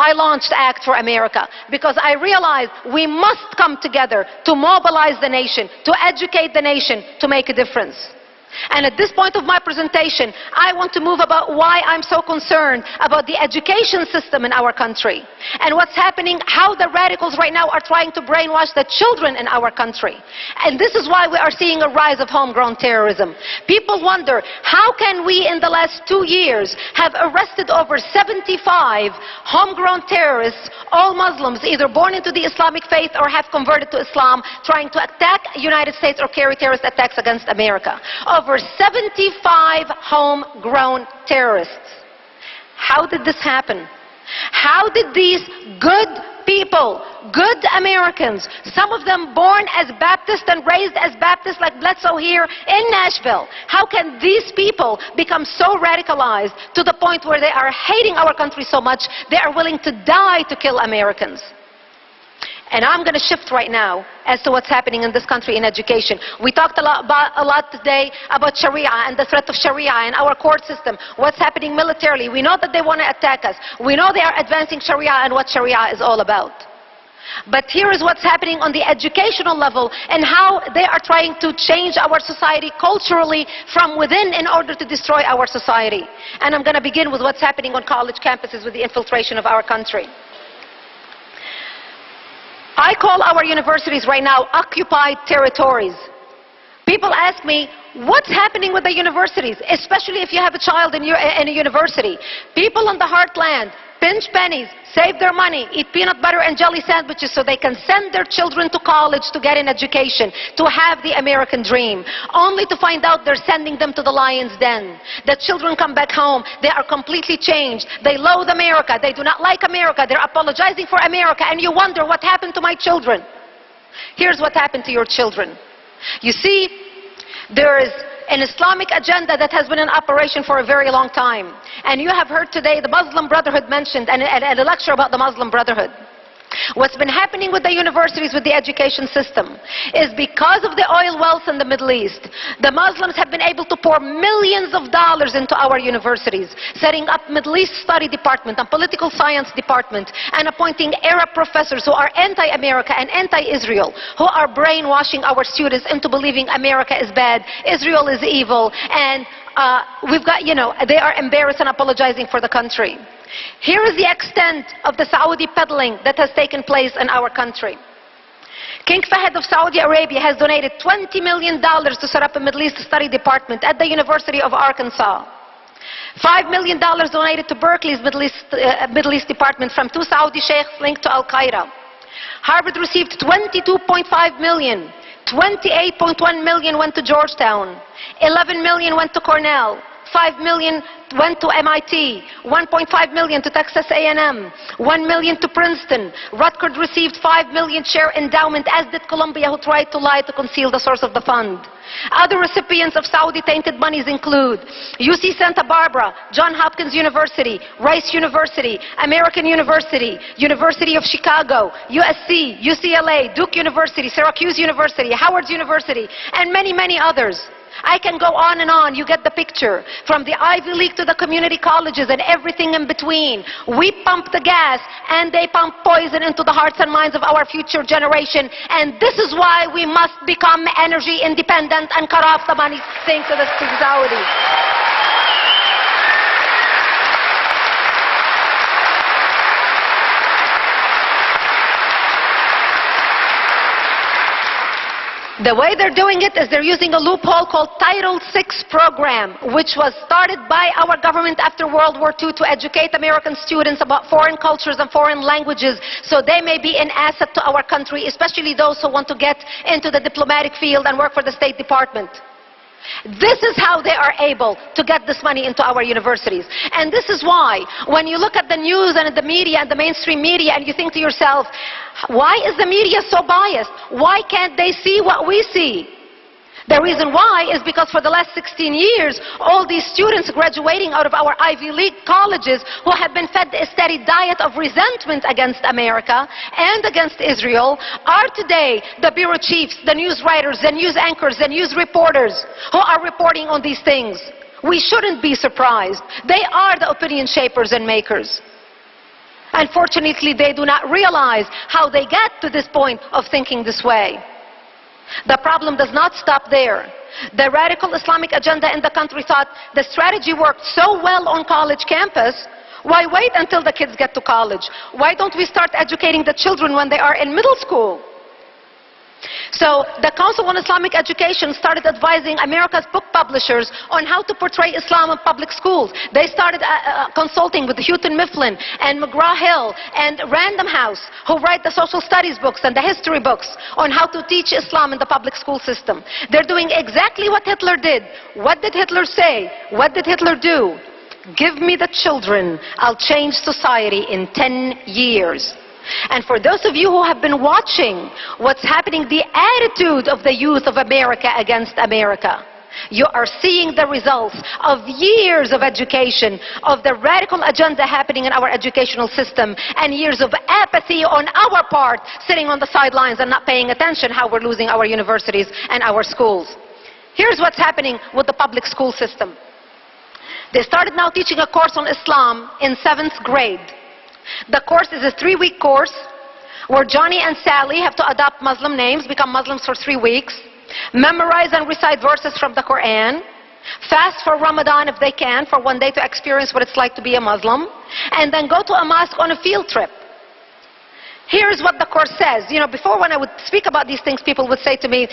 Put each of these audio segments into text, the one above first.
I launched Act for America, because I realized we must come together to mobilize the nation, to educate the nation, to make a difference. And at this point of my presentation, I want to move about why I'm so concerned about the education system in our country, and what's happening, how the radicals right now are trying to brainwash the children in our country. And this is why we are seeing a rise of homegrown terrorism. People wonder, how can we in the last 2 years have arrested over 75 homegrown terrorists, all Muslims, either born into the Islamic faith or have converted to Islam, trying to attack the United States or carry terrorist attacks against America. Over 75 homegrown terrorists. How did this happen? How did these good people, good Americans, some of them born as Baptists and raised as Baptists like Bledsoe here in Nashville, how can these people become so radicalized to the point where they are hating our country so much they are willing to die to kill Americans? And I'm going to shift right now as to what's happening in this country in education. We talked a lot today about Sharia and the threat of Sharia and our court system, what's happening militarily. We know that they want to attack us. We know they are advancing Sharia and what Sharia is all about. But here is what's happening on the educational level and how they are trying to change our society culturally from within in order to destroy our society. And I'm going to begin with what's happening on college campuses with the infiltration of our country. I call our universities right now occupied territories. People ask me, what's happening with the universities, especially if you have a child in a university? People in the heartland pinch pennies, save their money, eat peanut butter and jelly sandwiches so they can send their children to college to get an education, to have the American dream, only to find out they're sending them to the lion's den. The children come back home, they are completely changed. They loathe America, they do not like America, they're apologizing for America, and you wonder what happened to my children. Here's what happened to your children. You see, there is an Islamic agenda that has been in operation for a very long time. And you have heard today the Muslim Brotherhood mentioned, and a lecture about the Muslim Brotherhood. What's been happening with the universities, with the education system, is because of the oil wealth in the Middle East, the Muslims have been able to pour millions of dollars into our universities, setting up Middle East study department and political science department, and appointing Arab professors who are anti-America and anti-Israel, who are brainwashing our students into believing America is bad, Israel is evil, and we've got, they are embarrassed and apologizing for the country. Here is the extent of the Saudi peddling that has taken place in our country. King Fahd of Saudi Arabia has donated $20 million to set up a Middle East study department at the University of Arkansas. $5 million donated to Berkeley's Middle East department from 2 Saudi sheikhs linked to Al-Qaeda. Harvard received $22.5 million. $28.1 million went to Georgetown. $11 million went to Cornell. $5 million went to MIT, $1.5 million to Texas A&M, $1 million to Princeton. Rutgers received $5 million share endowment, as did Columbia, who tried to lie to conceal the source of the fund. Other recipients of Saudi-tainted monies include UC Santa Barbara, Johns Hopkins University, Rice University, American University, University of Chicago, USC, UCLA, Duke University, Syracuse University, Howard University, and many, many others. I can go on and on. You get the picture. From the Ivy League to the community colleges and everything in between. We pump the gas and they pump poison into the hearts and minds of our future generation. And this is why we must become energy independent and cut off the money sink to the Saudis. The way they're doing it is they're using a loophole called Title VI program, which was started by our government after World War II to educate American students about foreign cultures and foreign languages so they may be an asset to our country, especially those who want to get into the diplomatic field and work for the State Department. This is how they are able to get this money into our universities. And this is why, when you look at the news and the media and the mainstream media and you think to yourself, why is the media so biased? Why can't they see what we see? The reason why is because for the last 16 years, all these students graduating out of our Ivy League colleges who have been fed a steady diet of resentment against America and against Israel are today the bureau chiefs, the news writers, the news anchors, the news reporters who are reporting on these things. We shouldn't be surprised. They are the opinion shapers and makers. Unfortunately, they do not realize how they get to this point of thinking this way. The problem does not stop there. The radical Islamic agenda in the country thought the strategy worked so well on college campus. Why wait until the kids get to college? Why don't we start educating the children when they are in middle school? So the Council on Islamic Education started advising America's book publishers on how to portray Islam in public schools. They started consulting with Houghton Mifflin and McGraw-Hill and Random House, who write the social studies books and the history books on how to teach Islam in the public school system. They're doing exactly what Hitler did. What did Hitler say? What did Hitler do? Give me the children, I'll change society in 10 years. And for those of you who have been watching what's happening, the attitude of the youth of America against America, you are seeing the results of years of education, of the radical agenda happening in our educational system, and years of apathy on our part, sitting on the sidelines and not paying attention how we're losing our universities and our schools. Here's what's happening with the public school system. They started now teaching a course on Islam in 7th grade. The course is a 3-week course where Johnny and Sally have to adopt Muslim names, become Muslims for 3 weeks, memorize and recite verses from the Quran, fast for Ramadan if they can, for 1 day to experience what it's like to be a Muslim, and then go to a mosque on a field trip. Here's what the course says. You know, before when I would speak about these things, people would say to me,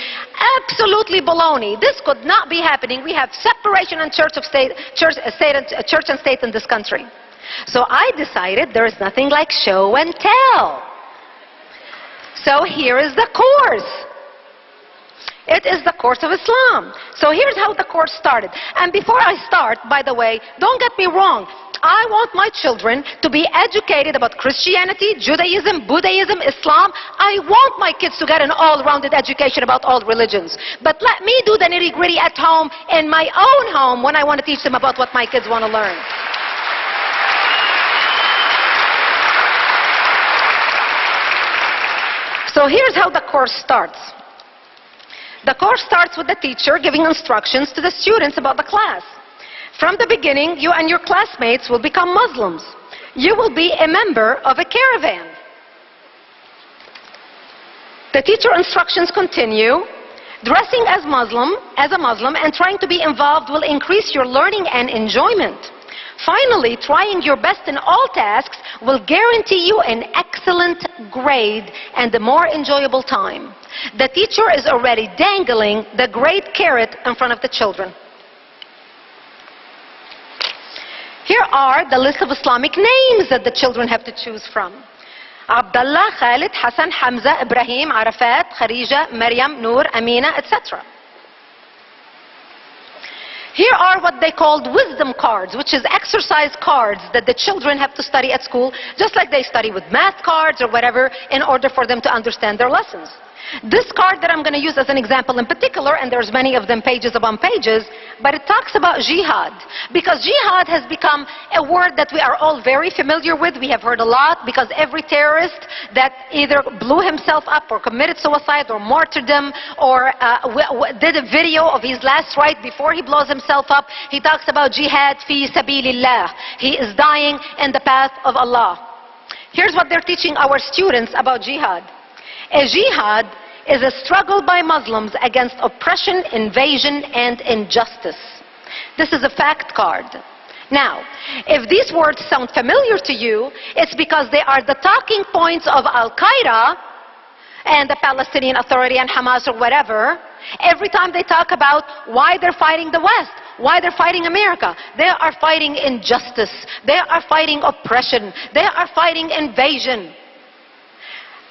absolutely baloney. This could not be happening. We have separation in church and state in this country. So I decided there is nothing like show and tell. So here is the course. It is the course of Islam. So here's how the course started. And before I start, by the way, don't get me wrong. I want my children to be educated about Christianity, Judaism, Buddhism, Islam. I want my kids to get an all-rounded education about all religions. But let me do the nitty-gritty at home, in my own home, when I want to teach them about what my kids want to learn. So here's how the course starts. The course starts with the teacher giving instructions to the students about the class. From the beginning, you and your classmates will become Muslims. You will be a member of a caravan. The teacher instructions continue. Dressing as a Muslim and trying to be involved will increase your learning and enjoyment. Finally, trying your best in all tasks will guarantee you an excellent grade and a more enjoyable time. The teacher is already dangling the great carrot in front of the children. Here are the list of Islamic names that the children have to choose from. Abdullah, Khalid, Hassan, Hamza, Ibrahim, Arafat, Kharija, Maryam, Noor, Amina, etc. Here are what they called wisdom cards, which is exercise cards that the children have to study at school, just like they study with math cards or whatever, in order for them to understand their lessons. This card that I'm going to use as an example in particular, and there's many of them pages upon pages, but it talks about jihad. Because jihad has become a word that we are all very familiar with. We have heard a lot, because every terrorist that either blew himself up or committed suicide or martyrdom or did a video of his last rite before he blows himself up, he talks about jihad fi sabilillah. He is dying in the path of Allah. Here's what they're teaching our students about jihad. A jihad is a struggle by Muslims against oppression, invasion, and injustice. This is a fact card. Now, if these words sound familiar to you, it's because they are the talking points of Al-Qaeda and the Palestinian Authority and Hamas or whatever. Every time they talk about why they're fighting the West, why they're fighting America, they are fighting injustice, they are fighting oppression, they are fighting invasion.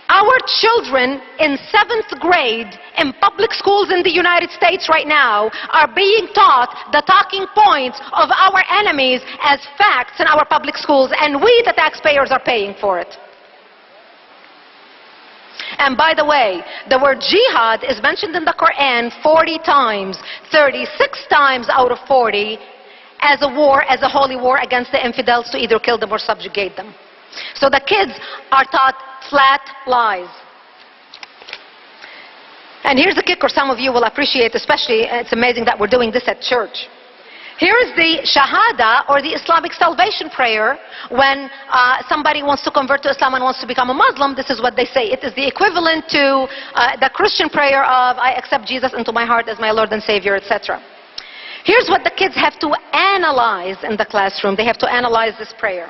Our children in 7th grade in public schools in the United States right now are being taught the talking points of our enemies as facts in our public schools, and we, the taxpayers, are paying for it. And by the way, the word jihad is mentioned in the Quran 40 times, 36 times out of 40 as a war, as a holy war against the infidels to either kill them or subjugate them. So the kids are taught flat lies. And here's the kicker some of you will appreciate, especially, it's amazing that we're doing this at church. Here is the Shahada, or the Islamic salvation prayer. When somebody wants to convert to Islam and wants to become a Muslim, this is what they say. It is the equivalent to the Christian prayer of, I accept Jesus into my heart as my Lord and Savior, etc. Here's what the kids have to analyze in the classroom. They have to analyze this prayer.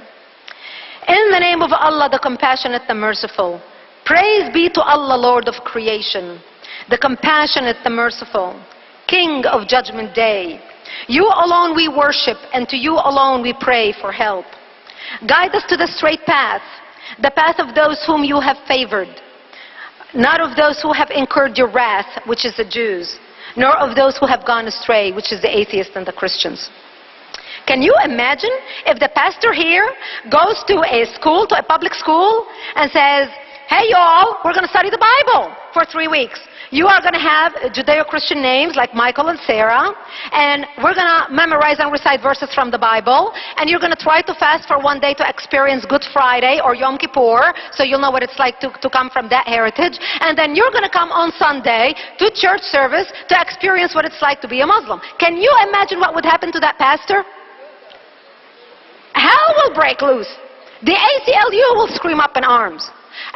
In the name of Allah, the compassionate, the merciful. Praise be to Allah, Lord of creation, the compassionate, the merciful, King of Judgment Day. You alone we worship, and to you alone we pray for help. Guide us to the straight path, the path of those whom you have favored, not of those who have incurred your wrath, which is the Jews, nor of those who have gone astray, which is the atheists and the Christians. Can you imagine if the pastor here goes to a school, to a public school, and says, hey y'all, we're going to study the Bible for 3 weeks. You are going to have Judeo-Christian names like Michael and Sarah, and we're going to memorize and recite verses from the Bible, and you're going to try to fast for 1 day to experience Good Friday or Yom Kippur, so you'll know what it's like to come from that heritage, and then you're going to come on Sunday to church service to experience what it's like to be a Muslim. Can you imagine what would happen to that pastor? Hell will break loose. The ACLU will scream up in arms.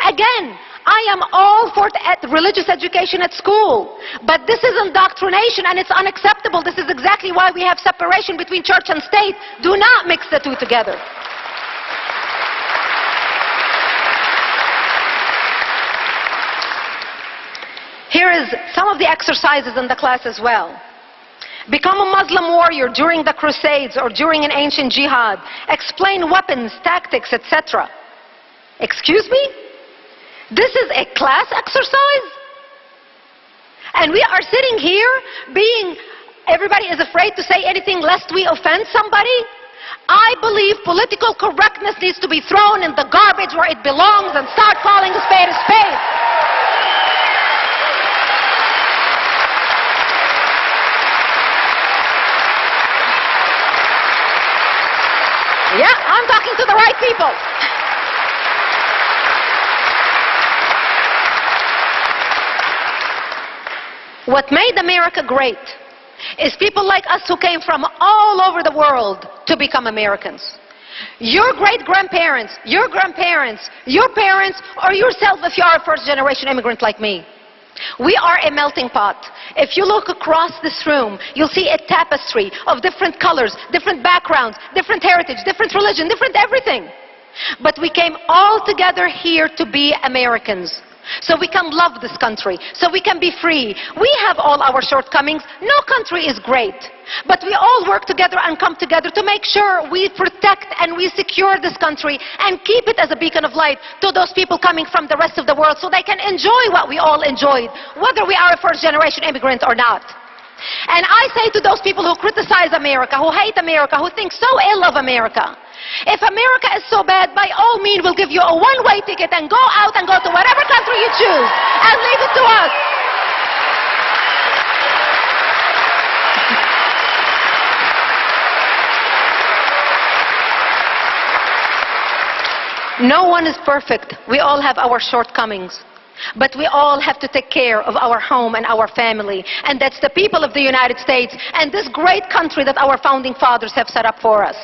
Again, I am all for religious education at school, but this is indoctrination and it's unacceptable. This is exactly why we have separation between church and state. Do not mix the two together. Here is some of the exercises in the class as well. Become a Muslim warrior during the Crusades or during an ancient jihad. Explain weapons, tactics, etc. Excuse me? This is a class exercise? And we are sitting here everybody is afraid to say anything lest we offend somebody? I believe political correctness needs to be thrown in the garbage where it belongs and start calling a spade a spade. Yeah, I'm talking to the right people. What made America great is people like us who came from all over the world to become Americans. Your great-grandparents, your grandparents, your parents, or yourself if you are a first-generation immigrant like me. We are a melting pot. If you look across this room, you'll see a tapestry of different colors, different backgrounds, different heritage, different religion, different everything. But we came all together here to be Americans. So we can love this country, so we can be free. We have all our shortcomings. No country is great. But we all work together and come together to make sure we protect and we secure this country and keep it as a beacon of light to those people coming from the rest of the world so they can enjoy what we all enjoyed, whether we are a first-generation immigrant or not. And I say to those people who criticize America, who hate America, who think so ill of America, if America is so bad, by all means we'll give you a one-way ticket and go out and go to whatever country you choose and leave it to us. No one is perfect. We all have our shortcomings. But we all have to take care of our home and our family. And that's the people of the United States and this great country that our founding fathers have set up for us.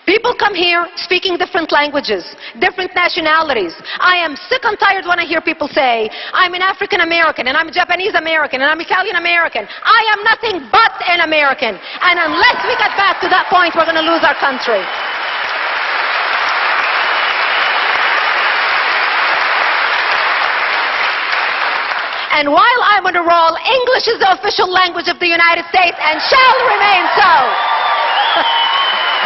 People come here speaking different languages, different nationalities. I am sick and tired when I hear people say, I'm an African American, and I'm a Japanese American, and I'm Italian American. I am nothing but an American. And unless we get back to that point, we're going to lose our country. And while I'm on a roll, English is the official language of the United States and shall remain so.